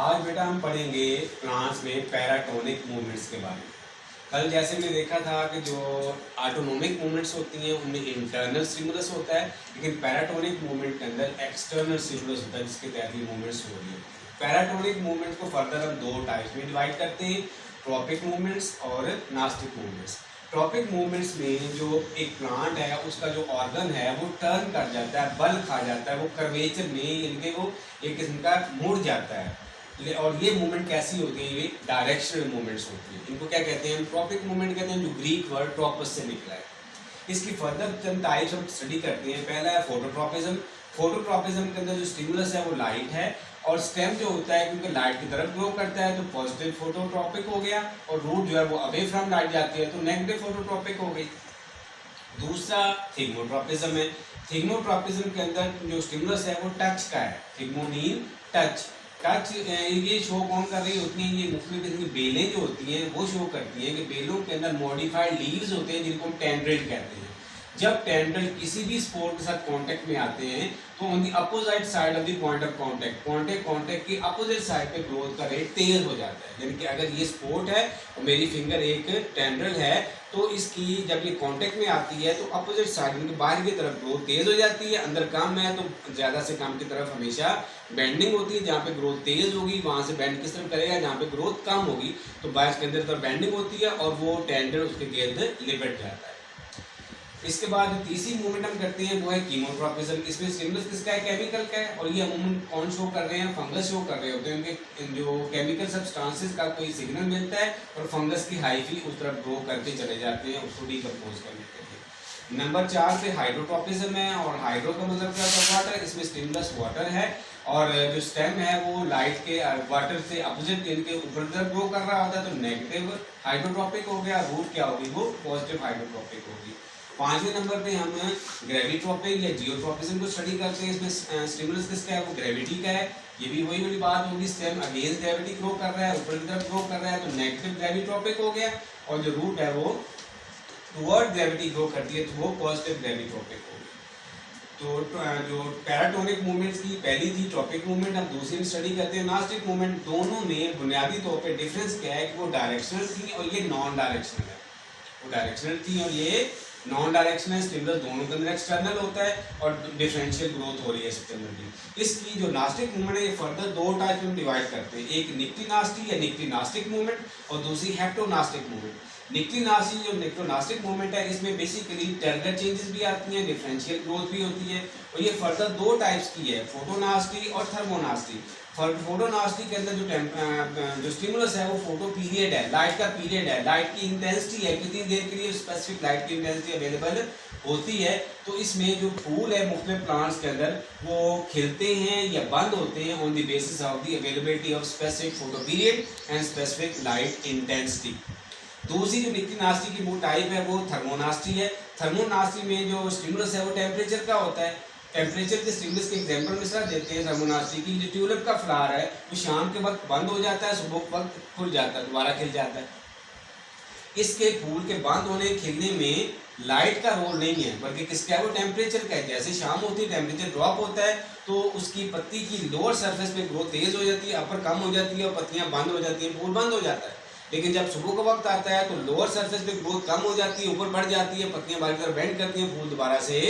आज बेटा हम पढ़ेंगे प्लांट्स में पैराटोनिक मूवमेंट्स के बारे में। कल जैसे हमने देखा था कि जो ऑटोनोमिक मूवमेंट्स होती हैं उनमें इंटरनल स्टिमुलस होता है, लेकिन पैराटोनिक मूवमेंट के अंदर एक्सटर्नल स्टिमुलस होता है जिसके तहत ये मूवमेंट्स हो रही है। पैराटोनिक मूवमेंट को फर्दर हम दो टाइप्स में डिवाइड करते हैं, ट्रॉपिक मूवमेंट्स और नास्टिक मूवमेंट्स। ट्रॉपिक मूवमेंट्स में जो एक प्लांट है उसका जो ऑर्गन है वो टर्न कर जाता है, बल खा जाता है, वो कर्वेचर में यानी कि वो एक किस्म का मुड़ जाता है। और ये मूवमेंट कैसी होती है? ये डायरेक्शनल मूवमेंट्स होती है। इनको क्या कहते हैं? ट्रॉपिक मूवमेंट कहते हैं, जो ग्रीक वर्ड ट्रॉपस से निकला है। इसकी फर्दर चंद टाइप्स हम स्टडी करते हैं। पहला है फोटोट्रॉपिज्म। फोटोट्रॉपिज्म के अंदर जो स्टिमुलस है वो लाइट है, और स्टेम जो होता है क्योंकि लाइट की तरफ ग्रो करता है तो पॉजिटिव फोटोट्रॉपिक हो गया, और रूट जो है वो अवे फ्रॉम लाइट जाती है तो नेगेटिव फोटोट्रॉपिक हो गई। दूसरा थिग्मोट्रॉपिज्म है। थिग्मोट्रॉपिज्म के अंदर जो स्टिमुलस है वो टच का है। थिग्मो मीन टच। टच ये शो कौन कर रही होती हैं? ये मुख्तलिफ किस्म की बेलें जो होती हैं वो शो करती हैं कि बेलों के अंदर मॉडिफाइड लीव्स होते हैं जिनको हम टेंड्रिल कहते हैं। जब टेंड्रिल किसी भी स्पोर के साथ कांटेक्ट में आते हैं तो on the opposite side of the point of contact की अपोजिट साइड पे ग्रोथ का रेट तेज हो जाता है। यानी कि अगर ये स्पोर्ट है और मेरी फिंगर एक टेंड्रिल है तो इसकी जब ये कांटेक्ट में आती है तो अपोजिट साइड में बाहर की तरफ ग्रोथ तेज हो जाती है। अंदर कम है तो ज़्यादा से कम की तरफ हमेशा बेंडिंग होती है। जहाँ पे ग्रोथ तेज होगी वहाँ से बेंड किस तरफ करेगा? जहाँ पे ग्रोथ कम होगी तो बाहर के अंदर तरफ बेंडिंग होती है और वो टेंड्रिल उसके गिर्द लिपट जाता है। इसके बाद जो तीसरी मूवमेंट हम करते हैं वो है कीमोट्रॉपिज्म। इसमें स्टिमुलस किसका है? केमिकल का है, और ये अमूमन कौन शो कर रहे हैं? फंगस शो कर रहे होते हैं। उनके जो केमिकल सब्सटेंसेस का कोई सिग्नल मिलता है और फंगस की हाइफी उस तरफ ग्रो करके चले जाते हैं, उसको डिकम्पोज करने के लिए। नंबर 4 पे हाइड्रोट्रॉपिज्म है, और हाइड्रो का मतलब क्या होता है? वाटर। इसमें स्टिमुलस वाटर है और जो स्टेम है वो लाइट के वाटर से अपोजिट इनके ऊपर तरफ ग्रो कर रहा होता है तो नेगेटिव हाइड्रोट्रॉपिक हो गया। रूट क्या होगी? वो पॉजिटिव हाइड्रोट्रॉपिक होगी। 5वें नंबर पे हम ग्रेविट्रॉपिक या जियोट्रॉपिज्म को स्टडी करते हैं। इसमें स्टिमुलस किसका है? वो ग्रेविटी का है। ये भी वही वाली बात होगी, स्टेम अगेंस्ट ग्रेविटी ग्रो कर रहा है, ऊपर की तरफ ग्रो कर रहा है तो नेगेटिव ग्रेविट्रॉपिक हो गया, और जो रूट है वो टुवर्ड ग्रेविटी ग्रो करती है तो वो पॉजिटिव ग्रेविट्रॉपिक हो गया। तो जो पैराटोनिक मूवमेंट्स की पहली थी ट्रॉपिक मूवमेंट, हम दूसरी में स्टडी करते हैं नास्टिक मूवमेंट। दोनों में बुनियादी तौर पे डिफरेंस क्या है कि वो डायरेक्शनल थी और ये नॉन डायरेक्शनल है। वो डायरेक्शनल थी और ये नॉन डायरेक्शनल। स्टिमुलस दोनों के अंदर एक्सटर्नल होता है और डिफरेंशियल ग्रोथ हो रही है इसके अंदर भी। इसकी जो नास्टिक मूवमेंट है ये फर्दर दो टाइप में डिवाइड करते हैं, एक निक्लिनास्टी या निक्लिनास्टिक मूवमेंट और दूसरी हेप्टोनास्टिक मूवमेंट। निक्लिनास्टी जो निक्लोनास्टिक मूवमेंट है इसमें बेसिकली टर्गर चेंजेस भी आती हैं, डिफरेंशियल ग्रोथ भी होती है, और ये फर्दर दो टाइप्स की है, फोटोनास्टी और थर्मोनास्टी। फोटोनास्टी के अंदर जो स्टिमुलस है वो फोटो पीरियड है, लाइट का पीरियड है, लाइट की इंटेंसिटी है, कितनी देर के लिए स्पेसिफिक लाइट की इंटेंसिटी अवेलेबल होती है। तो इसमें जो फूल है मुख्तलिफ प्लांट्स के अंदर वो खिलते हैं या बंद होते हैं on the basis of the availability of specific photo period and specific light intensity. दूसरी जो निक्लिनास्टी की वो टाइप है वो थर्मोनास्टी है। थर्मोनास्टी में जो स्टिमुलस है वो टेम्परेचर का होता है। टेम्परेचर के स्टिमुलस के एग्जांपल में सर देते हैं थर्मोनास्टी की। जो ट्यूलिप का फ्लावर है वो शाम के वक्त बंद हो जाता है, सुबह के वक्त खुल जाता है, दोबारा खिल जाता है। इसके फूल के बंद होने खिलने में लाइट का रोल नहीं है, बल्कि किसका है? वो टेम्परेचर का है। जैसे शाम होती है टेम्परेचर ड्रॉप होता है तो उसकी पत्ती की लोअर सरफेस पे ग्रोथ तेज हो जाती है, अपर कम हो जाती है और पत्तियां बंद हो जाती हैं, फूल बंद हो जाता है। लेकिन जब सुबह का वक्त आता है तो लोअर सरफेस पे ग्रोथ कम हो जाती है, ऊपर बढ़ जाती है, पत्तियां बाहर की तरफ बेंड करती हैं, फूल दोबारा से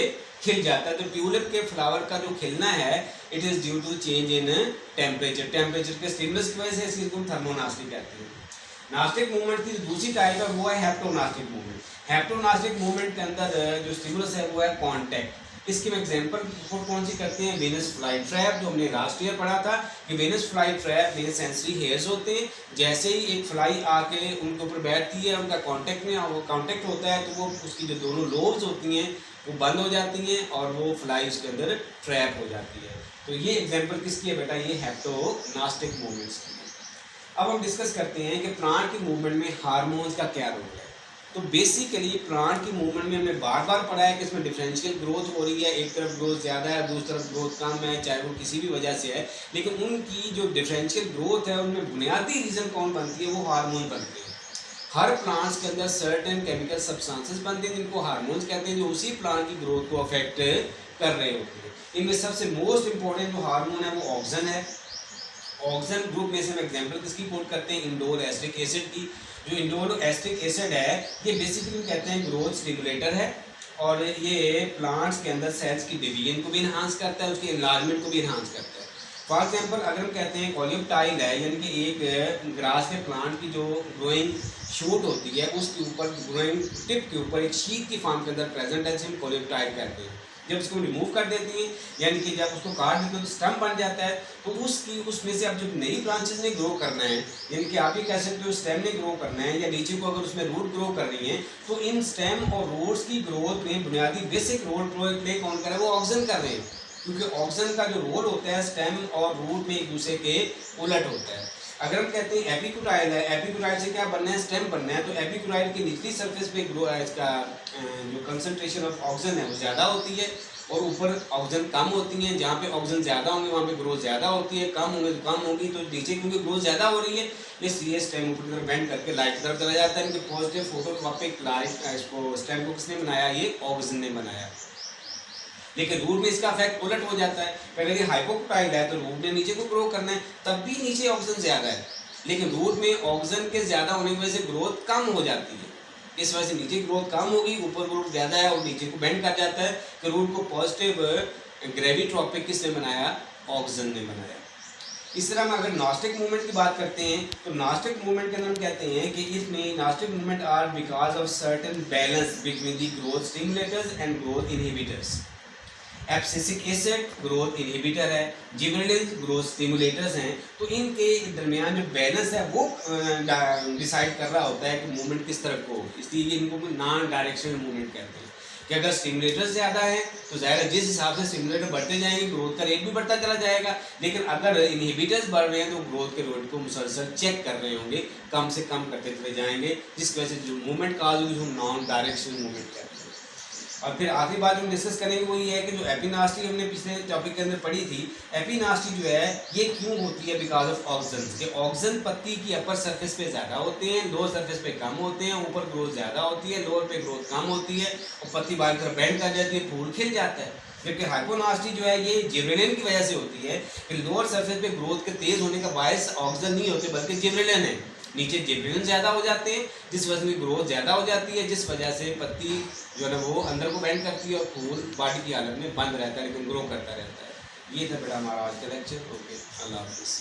खिल जाता है। तो ट्यूलिप के फ्लावर का जो खिलना है it is due to change in temperature के स्टिमुलस की वजह से इसको थर्मोनास्टी कहते हैं। नास्टिक मूवमेंट की दूसरी टाइप है वो है हेप्टोनास्टिक मूवमेंट। हेप्टोनास्टिक मूवमेंट के अंदर जो स्टिमुलस है वो है कांटेक्ट। इसकी हम एग्जांपल कौन सी करते हैं? वेनस फ्लाई ट्रैप, जो हमने लास्ट ईयर पढ़ा था कि वेनस फ्लाई ट्रैप में सेंसरी हेयर्स होते हैं। जैसे ही एक फ्लाई आके उनके ऊपर बैठती है, उनका कांटेक्ट में वो कांटेक्ट होता है तो वो उसकी जो दोनों लोब्स होती हैं वो बंद हो जाती हैं और वो फ्लाई उसके अंदर ट्रैप हो जाती है। तो ये एग्जाम्पल किसकी है बेटा? ये हेप्टोनास्टिक मूवमेंट्स की है। अब हम डिस्कस करते हैं कि प्लांट की मूवमेंट में हार्मोन्स का क्या रोल है। तो बेसिकली प्लांट की मूवमेंट में हमने बार बार पढ़ा है कि इसमें डिफरेंशियल ग्रोथ हो रही है, एक तरफ ग्रोथ ज़्यादा है, दूसरी तरफ ग्रोथ कम है, चाहे वो किसी भी वजह से है, लेकिन उनकी जो डिफरेंशियल ग्रोथ है उनमें बुनियादी रीज़न कौन बनती है? वो हार्मोन बनते हैं। हर प्लांट्स के अंदर सर्टेन केमिकल सब्सटेंसेस बनते हैं जिनको हार्मोन्स कहते हैं, जो उसी प्लांट की ग्रोथ को अफेक्ट कर रहे होते हैं। इनमें सबसे मोस्ट इंपॉर्टेंट जो हार्मोन है वो ऑक्सीजन है। ऑक्सन ग्रुप में से हम एग्जांपल किसकी कोट करते हैं, इंडोल एस्टिक एसिड की। जो इंडोल एस्टिक एसिड है ये बेसिकली कहते हैं ग्रोथ स्टिमुलेटर है, और ये प्लांट्स के अंदर सेल्स की डिवीजन को भी इन्हांस करता है, उसके एनलार्जमेंट को भी इन्हांस करता है। फॉर एग्जांपल अगर हम कहते हैं कोलियोप्टाइल है, यानी कि एक ग्रास के प्लांट की जो ग्रोइंग शूट होती है उसके ऊपर, ग्रोइंग टिप के ऊपर एक शीट की फॉर्म के अंदर प्रेजेंट है, हम कोलियोप्टाइल कहते हैं। जब इसको रिमूव कर देती हैं, यानी कि जब उसको काट देते हैं तो स्टम बन जाता है, तो उसमें से अब जब नई ब्रांचेस ने ग्रो करना है, यानी कि आप ये कह सकते हो स्टेम ने ग्रो करना है, या नीचे को अगर उसमें रूट ग्रो करनी है, तो इन स्टेम और रूट्स की ग्रोथ में बुनियादी बेसिक रोल प्ले कौन कर रहा है, वो ऑक्सीजन कर रहे हैं। क्योंकि ऑक्सीजन का जो रोल होता है स्टेम और रूट में एक दूसरे के उलट होता है। अगर हम कहते हैं एपिक्यूटाइल है, एपिक्यूटाइल से क्या बनना है, स्टेम बनना है, तो एपिक्यूटाइल की निचली सरफेस पे ग्रो इसका जो कंसंट्रेशन ऑफ ऑक्सीजन है वो ज़्यादा होती है, और ऊपर ऑक्सीजन कम होती है। जहाँ पे ऑक्सीजन ज़्यादा होंगे वहाँ पे ग्रोथ ज़्यादा होती है, कम होंगे तो कम होगी, तो नीचे क्योंकि ग्रोथ ज़्यादा हो रही है इसलिए स्टेम ऊपर की तरफ बेंड करके लाइट की तरफ चला जाता है। इनके पॉजिटिव फोटोट्रॉपिक लाइट इसको स्टेम को किसने बनाया, ये ऑक्सीजन ने बनाया। लेकिन रूट में इसका इफेक्ट उलट हो जाता है। अगर ये हाइपोक्टाइल है तो रूट ने नीचे को ग्रो करना है, तब भी नीचे ऑक्सीजन ज़्यादा है, लेकिन रूट में ऑक्सीजन के ज़्यादा होने की वजह से ग्रोथ कम हो जाती है। इस वजह से नीचे ग्रोथ कम होगी, ऊपर ग्रोथ ज़्यादा है और नीचे को बेंड कर जाता है। तो रूट को पॉजिटिव ग्रेविट्रॉपिक किसने बनाया, ऑक्सीजन ने बनाया। इस तरह हम अगर नॉस्टिक मूवमेंट की बात करते हैं तो नॉस्टिक मूवमेंट के अंदर हम कहते हैं कि इसमें nastic movement are because of certain balance between the growth stimulators and growth inhibitors. Abscisic acid growth inhibitor है, जिबरेलिन ग्रोथ स्टिमुलेटर्स हैं, तो इनके दरमियान जो बैलेंस है वो डिसाइड कर रहा होता है कि मूवमेंट किस तरफ को, इसलिए इनको नॉन डायरेक्शनल मूवमेंट कहते हैं। कि अगर स्टिमुलेटर्स ज़्यादा है तो ज़ाहिर है जिस हिसाब से स्टिमुलेटर बढ़ते जाएंगे ग्रोथ का रेट भी बढ़ता चला जाएगा, लेकिन अगर इनहिबिटर्स बढ़ रहे हैं तो ग्रोथ के रेट को मुसलसल चेक कर रहे होंगे, कम से कम करते चले जाएंगे, जिस वजह से जो मूवमेंट काज होगी उसको नॉन डायरेक्शनल मूवमेंट कहते हैं। और फिर आखिरी बात जो हम डिस्कस करेंगे वो ये है कि जो एपिनास्टी हमने पिछले टॉपिक के अंदर पढ़ी थी, एपिनास्टी जो है ये क्यों होती है, बिकॉज ऑफ ऑक्सीजन। कि ऑक्सीजन पत्ती की अपर सरफेस पे ज़्यादा होते हैं, लोअर सरफेस पे कम होते हैं, ऊपर ग्रोथ ज़्यादा होती है, लोअर पे ग्रोथ कम होती है, और पत्ती बाहर की तरफ बेंड कर जाती है, फूल खिल जाता है। जबकि हाइपोनास्टी जो है ये जिब्रेलिन की वजह से होती है कि लोअर सरफेस पे ग्रोथ के तेज़ होने का बायस ऑक्सीजन नहीं होते बल्कि जिब्रेलिन है, नीचे जिब्रेलिन ज़्यादा हो जाते हैं, जिस वजह से ग्रोथ ज़्यादा हो जाती है, जिस वजह से पत्ती जो है ना वो अंदर को बेंड करती है और फूल बॉडी की हालत में बंद रहता है लेकिन ग्रो करता रहता है। ये था बेटा हमारा आज का लेक्चर। ओके, अल्लाह हाफिज़।